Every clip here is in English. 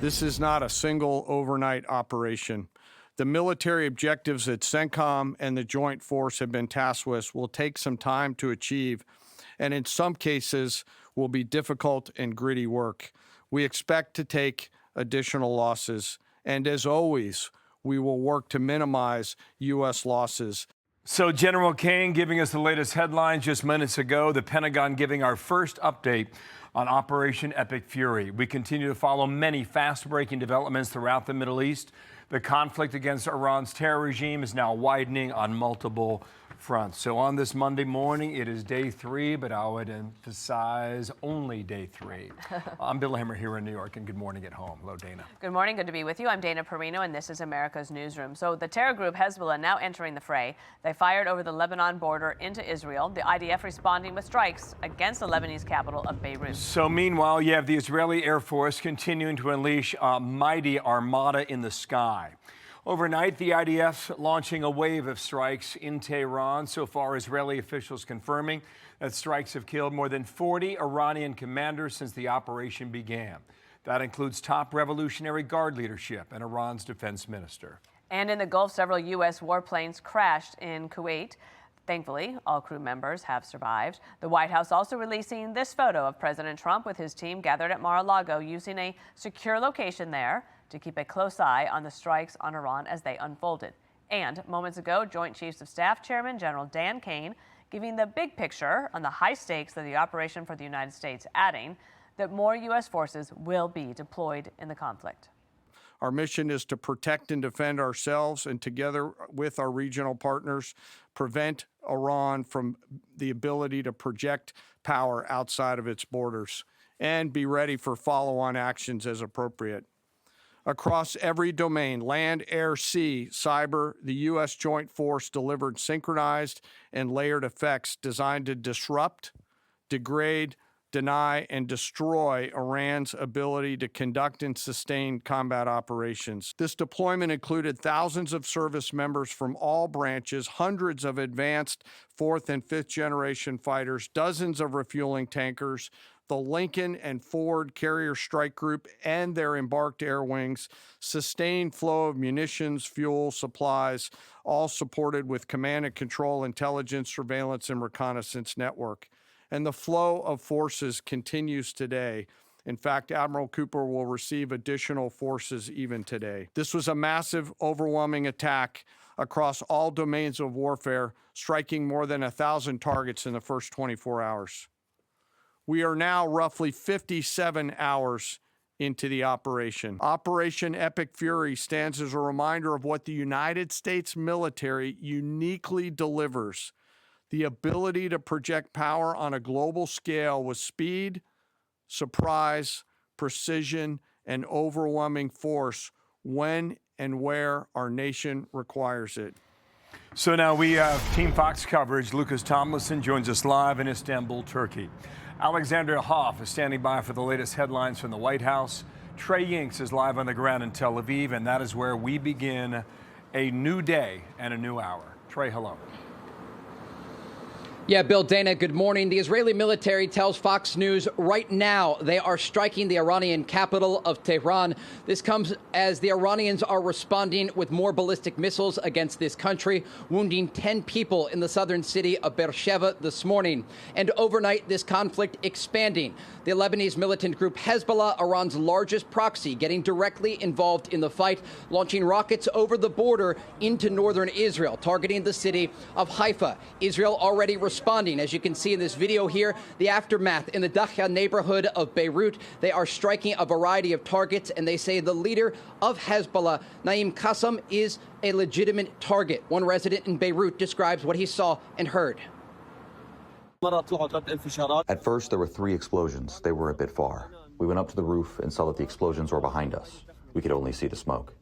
This is not a single overnight operation. The military objectives that CENTCOM and the Joint Force have been tasked with will take some time to achieve, and in some cases will be difficult and gritty work. We expect to take additional losses, and as always, we will work to minimize U.S. losses. So General Kane giving us the latest headlines just minutes ago, the Pentagon giving our first update on Operation Epic Fury. We continue to follow many fast-breaking developments throughout the Middle East. The conflict against Iran's terror regime is now widening on multiple fronts. So on this Monday morning, it is day 3, but I would emphasize only day 3. I'm Bill Hammer here in New York, and good morning at home. Hello, Dana. Good morning. Good to be with you. I'm Dana Perino, and this is America's Newsroom. So the terror group Hezbollah now entering the fray. They fired over the Lebanon border into Israel. The IDF responding with strikes against the Lebanese capital of Beirut. So meanwhile, you have the Israeli Air Force continuing to unleash a mighty armada in the sky. Overnight, the IDF launching a wave of strikes in Tehran. So far, Israeli officials confirming that strikes have killed more than 40 Iranian commanders since the operation began. That includes top Revolutionary Guard leadership and Iran's defense minister. And in the Gulf, several U.S. warplanes crashed in Kuwait. Thankfully, all crew members have survived. The White House also releasing this photo of President Trump with his team gathered at Mar-a-Lago using a secure location there to keep a close eye on the strikes on Iran as they unfolded. And moments ago, Joint Chiefs of Staff Chairman General Dan Kane giving the big picture on the high stakes of the operation for the United States, adding that more U.S. forces will be deployed in the conflict. Our mission is to protect and defend ourselves and, together with our regional partners, prevent Iran from the ability to project power outside of its borders and be ready for follow-on actions as appropriate. Across every domain, land, air, sea, cyber, the U.S. Joint Force delivered synchronized and layered effects designed to disrupt, degrade, deny, and destroy Iran's ability to conduct and sustain combat operations. This deployment included thousands of service members from all branches, hundreds of advanced 4th and 5th generation fighters, dozens of refueling tankers, the Lincoln and Ford Carrier Strike Group and their embarked air wings, sustained flow of munitions, fuel, supplies, all supported with command and control, intelligence, surveillance, and reconnaissance network. And the flow of forces continues today. In fact, Admiral Cooper will receive additional forces even today. This was a massive, overwhelming attack across all domains of warfare, striking more than 1,000 targets in the first 24 hours. We are now roughly 57 hours into the operation. Operation Epic Fury stands as a reminder of what the United States military uniquely delivers: the ability to project power on a global scale with speed, surprise, precision, and overwhelming force when and where our nation requires it. So now we have Team Fox coverage. Lucas Tomlinson joins us live in Istanbul, Turkey. Alexander Hoff is standing by for the latest headlines from the White House. Trey Yingst is live on the ground in Tel Aviv, and that is where we begin a new day and a new hour. Trey, hello. Yeah, Bill, Dana, good morning. The Israeli military tells Fox News right now they are striking the Iranian capital of Tehran. This comes as the Iranians are responding with more ballistic missiles against this country, wounding 10 people in the southern city of Beersheba this morning. And overnight, this conflict expanding. The Lebanese militant group Hezbollah, Iran's largest proxy, getting directly involved in the fight, launching rockets over the border into northern Israel, targeting the city of Haifa. Israel already responding, as you can see in this video here, the aftermath in the Dahya neighborhood of Beirut. They are striking a variety of targets, and they say the leader of Hezbollah, Naim Qassem, is a legitimate target. One resident in Beirut describes what he saw and heard. At first, there were 3 explosions. They were a bit far. We went up to the roof and saw that the explosions were behind us. We could only see the smoke.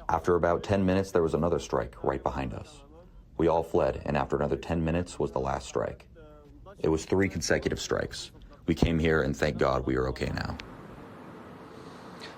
After about 10 minutes, there was another strike right behind us. We all fled, and after another 10 minutes was the last strike. It was 3 consecutive strikes. We came here, and thank God we are okay now.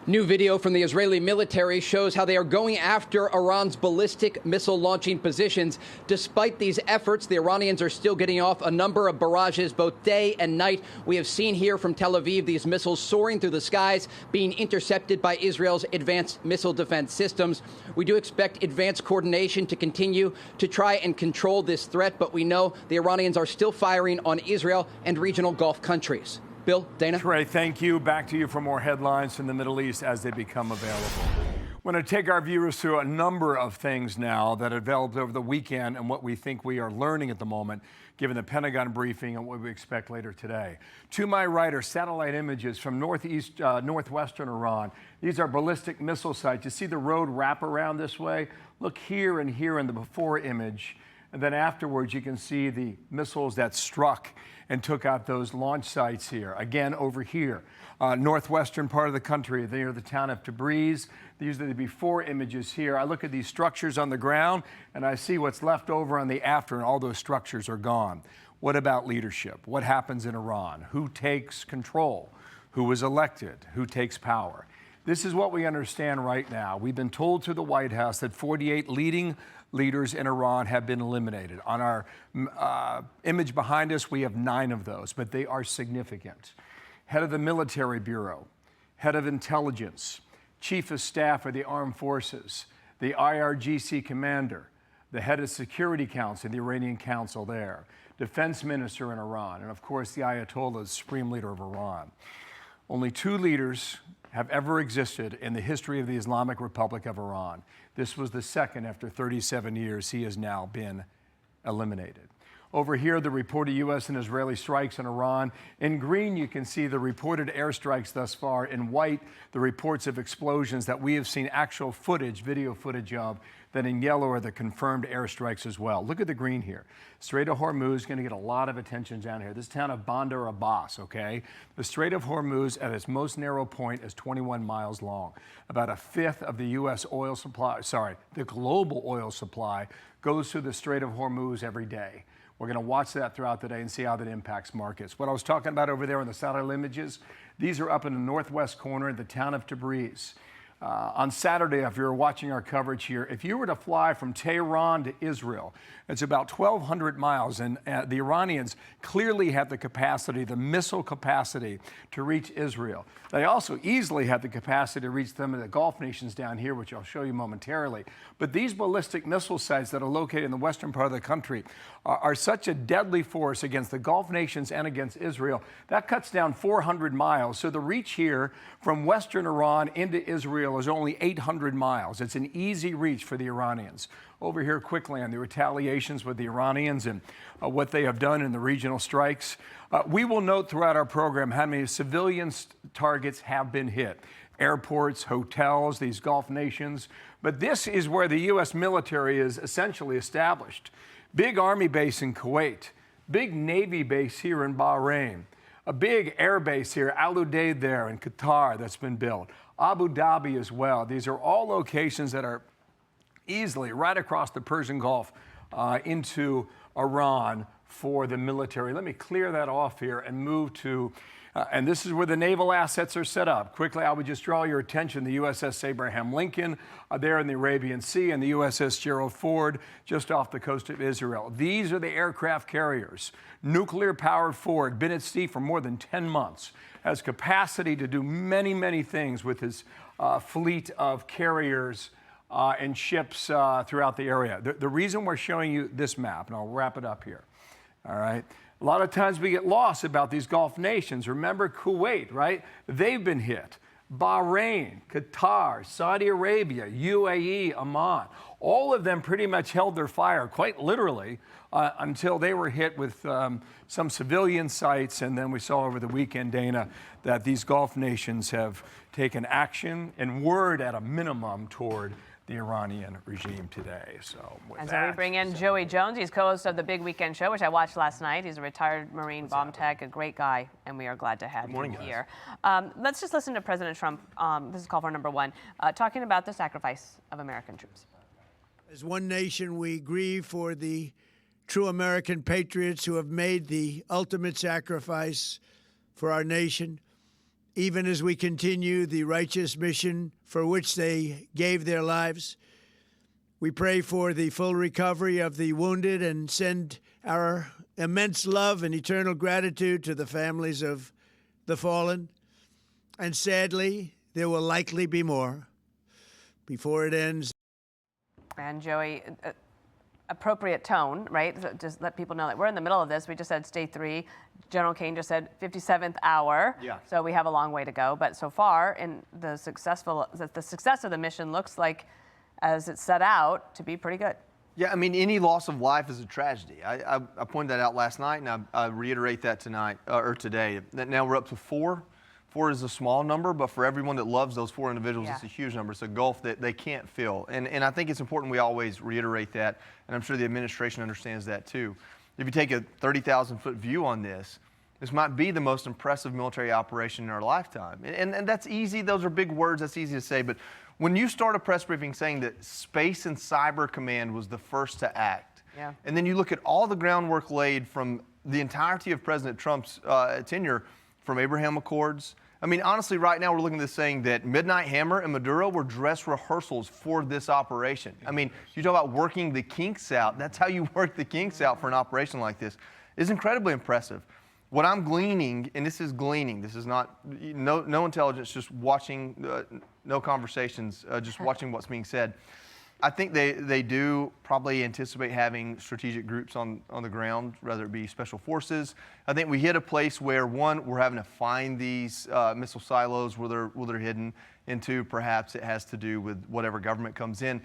New video from the Israeli military shows how they are going after Iran's ballistic missile launching positions. Despite these efforts, the Iranians are still getting off a number of barrages both day and night. We have seen here from Tel Aviv these missiles soaring through the skies, being intercepted by Israel's advanced missile defense systems. We do expect advanced coordination to continue to try and control this threat, but we know the Iranians are still firing on Israel and regional Gulf countries. Bill, Dana. Trey, thank you. Back to you for more headlines from the Middle East as they become available. I want to take our viewers through a number of things now that have developed over the weekend and what we think we are learning at the moment, given the Pentagon briefing and what we expect later today. To my right are satellite images from northwestern Iran. These are ballistic missile sites. You see the road wrap around this way? Look here and here in the before image. And then afterwards, you can see the missiles that struck and took out those launch sites here. Again, over here, northwestern part of the country, near the town of Tabriz. These are the before images here. I look at these structures on the ground, and I see what's left over on the after, and all those structures are gone. What about leadership? What happens in Iran? Who takes control? Who was elected? Who takes power? This is what we understand right now. We've been told through the White House that 48 leading leaders in Iran have been eliminated. On our image behind us, we have 9 of those, but they are significant. Head of the Military Bureau, head of intelligence, chief of staff of the armed forces, the IRGC commander, the head of Security Council, the Iranian Council there, defense minister in Iran, and of course the Ayatollah, the supreme leader of Iran. Only 2 leaders have ever existed in the history of the Islamic Republic of Iran. This was the second after 37 years. He has now been eliminated. Over here, the reported U.S. and Israeli strikes in Iran. In green, you can see the reported airstrikes thus far. In white, the reports of explosions that we have seen actual footage, video footage of. Then in yellow are the confirmed airstrikes as well. Look at the green here. Strait of Hormuz is going to get a lot of attention down here. This town of Bandar Abbas, okay? The Strait of Hormuz at its most narrow point is 21 miles long. About a fifth of the U.S. oil supply, the global oil supply goes through the Strait of Hormuz every day. We're going to watch that throughout the day and see how that impacts markets. What I was talking about over there in the satellite images, these are up in the northwest corner of the town of Tabriz. On Saturday, if you were watching our coverage here, if you were to fly from Tehran to Israel, it's about 1,200 miles, and the Iranians clearly have the capacity, the missile capacity, to reach Israel. They also easily have the capacity to reach some of the Gulf nations down here, which I'll show you momentarily. But these ballistic missile sites that are located in the western part of the country are such a deadly force against the Gulf nations and against Israel. That cuts down 400 miles. So the reach here from western Iran into Israel is only 800 miles. It's an easy reach for the Iranians. Over here quickly on the retaliations with the Iranians and what they have done in the regional strikes. We will note throughout our program how many civilian targets have been hit. Airports, hotels, these Gulf nations. But this is where the U.S. military is essentially established. Big Army base in Kuwait, big Navy base here in Bahrain, a big air base here, Al Udeid there in Qatar that's been built, Abu Dhabi as well. These are all locations that are easily right across the Persian Gulf into Iran for the military. Let me clear that off here and move to, and this is where the naval assets are set up. Quickly, I would just draw your attention, the USS Abraham Lincoln there in the Arabian Sea and the USS Gerald Ford just off the coast of Israel. These are the aircraft carriers. Nuclear-powered Ford, been at sea for more than 10 months, has capacity to do many, many things with his fleet of carriers and ships throughout the area. The reason we're showing you this map, and I'll wrap it up here, all right? A lot of times we get lost about these Gulf nations. Remember Kuwait, right? They've been hit. Bahrain, Qatar, Saudi Arabia, UAE, Oman, all of them pretty much held their fire, quite literally, until they were hit with some civilian sites. And then we saw over the weekend, Dana, that these Gulf nations have taken action and word at a minimum toward the Iranian regime today. So we bring in Joey Jones. He's co-host of the Big Weekend Show, which I watched last night. He's a retired Marine bomb tech, a great guy, and we are glad to have him here. Let's just listen to President Trump. This is call for number 1, talking about the sacrifice of American troops. As one nation, we grieve for the true American patriots who have made the ultimate sacrifice for our nation. even as we continue the righteous mission for which they gave their lives. We pray for the full recovery of the wounded and send our immense love and eternal gratitude to the families of the fallen. And sadly, there will likely be more before it ends. And Joey, appropriate tone, right? So just let people know that we're in the middle of this. We just said day 3. General Kane just said 57th hour. Yeah. So we have a long way to go. But so far, in the success of the mission looks like, as it's set out, to be pretty good. Yeah, I mean, any loss of life is a tragedy. I pointed that out last night, and I reiterate that tonight or today. That now we're up to 4. 4 is a small number, but for everyone that loves those 4 individuals, Yeah. It's a huge number. It's a gulf that they can't fill. And I think it's important we always reiterate that, and I'm sure the administration understands that too. If you take a 30,000-foot view on this might be the most impressive military operation in our lifetime. And that's easy. Those are big words. That's easy to say. But when you start a press briefing saying that Space and Cyber Command was the first to act, Yeah. and then you look at all the groundwork laid from the entirety of President Trump's tenure, from Abraham Accords. I mean, honestly, right now we're looking at this saying that Midnight Hammer and Maduro were dress rehearsals for this operation. I mean, you talk about working the kinks out. That's how you work the kinks out for an operation like this. It's incredibly impressive. What I'm gleaning, and this is gleaning, this is not, no intelligence, just watching, no conversations, just watching what's being said. I think they do probably anticipate having strategic groups on the ground, whether it be special forces. I think we hit a place where, one, we're having to find these missile silos where they're hidden, and 2, perhaps it has to do with whatever government comes in.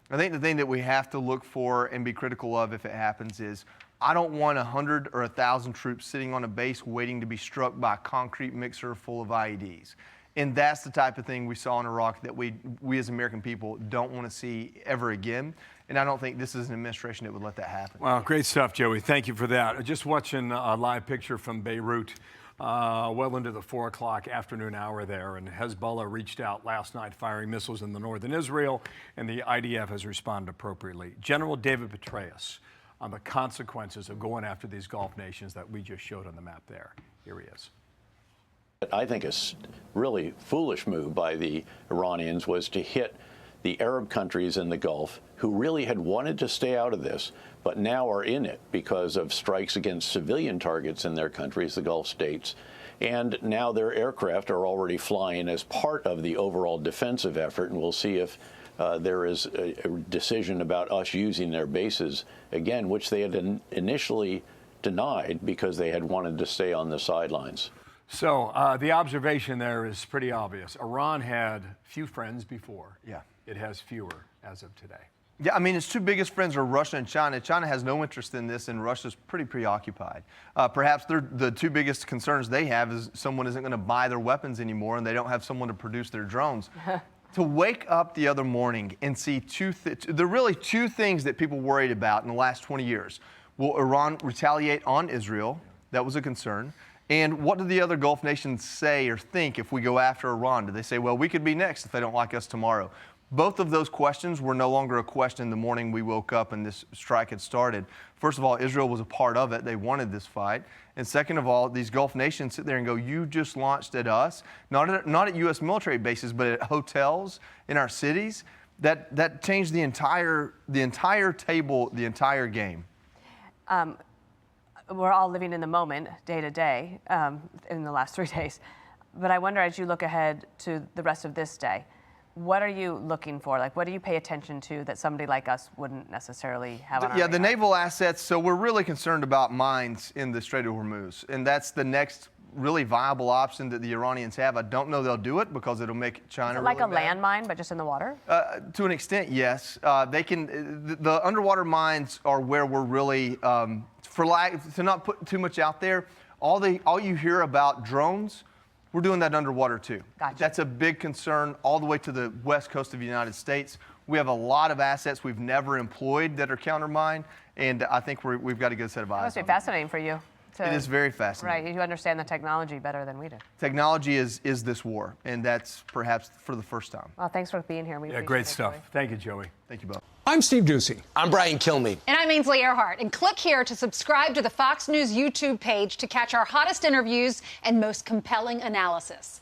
I think the thing that we have to look for and be critical of if it happens is, I don't want 100 or 1,000 troops sitting on a base waiting to be struck by a concrete mixer full of IEDs. And that's the type of thing we saw in Iraq that we as American people don't want to see ever again. And I don't think this is an administration that would let that happen. Wow, great stuff, Joey. Thank you for that. Just watching a live picture from Beirut, well into the 4 o'clock afternoon hour there. And Hezbollah reached out last night firing missiles in the northern Israel, and the IDF has responded appropriately. General David Petraeus on the consequences of going after these Gulf nations that we just showed on the map there. Here he is. I think a really foolish move by the Iranians was to hit the Arab countries in the Gulf who really had wanted to stay out of this, but now are in it because of strikes against civilian targets in their countries, the Gulf states. And now their aircraft are already flying as part of the overall defensive effort, and we'll see if there is a decision about us using their bases again, which they had initially denied because they had wanted to stay on the sidelines. So the observation there is pretty obvious. Iran had few friends before. Yeah. It has fewer as of today. Yeah, I mean, its 2 biggest friends are Russia and China. China has no interest in this, and Russia's pretty preoccupied. Perhaps the 2 biggest concerns they have is someone isn't going to buy their weapons anymore, and they don't have someone to produce their drones. To wake up the other morning and see there are really 2 things that people worried about in the last 20 years. Will Iran retaliate on Israel? That was a concern. And what do the other Gulf nations say or think if we go after Iran? Do they say, well, we could be next if they don't like us tomorrow? Both of those questions were no longer a question the morning we woke up and this strike had started. First of all, Israel was a part of it. They wanted this fight. And second of all, these Gulf nations sit there and go, you just launched at us, not at U.S. military bases, but at hotels in our cities. That changed the entire table, the entire game. We're all living in the moment, day to day, in the last 3 days. But I wonder, as you look ahead to the rest of this day, what are you looking for? Like, what do you pay attention to that somebody like us wouldn't necessarily have on our radar? The naval assets. So we're really concerned about mines in the Strait of Hormuz, and that's the next really viable option that the Iranians have. I don't know they'll do it because it'll make China like really a landmine, but just in the water? To an extent, yes. They can. The underwater mines are where we're really, to not put too much out there. All you hear about drones, we're doing that underwater too. Gotcha. That's a big concern all the way to the west coast of the United States. We have a lot of assets we've never employed that are countermine, and I think we've got a good set of eyes. That must be fascinating for you. It is very fascinating. Right, you understand the technology better than we do. Technology is this war, and that's perhaps for the first time. Well, thanks for being here. We appreciate Great it, stuff. Joey. Thank you, Joey. Thank you both. I'm Steve Doocy. I'm Brian Kilmeade. And I'm Ainsley Earhart. And click here to subscribe to the Fox News YouTube page to catch our hottest interviews and most compelling analysis.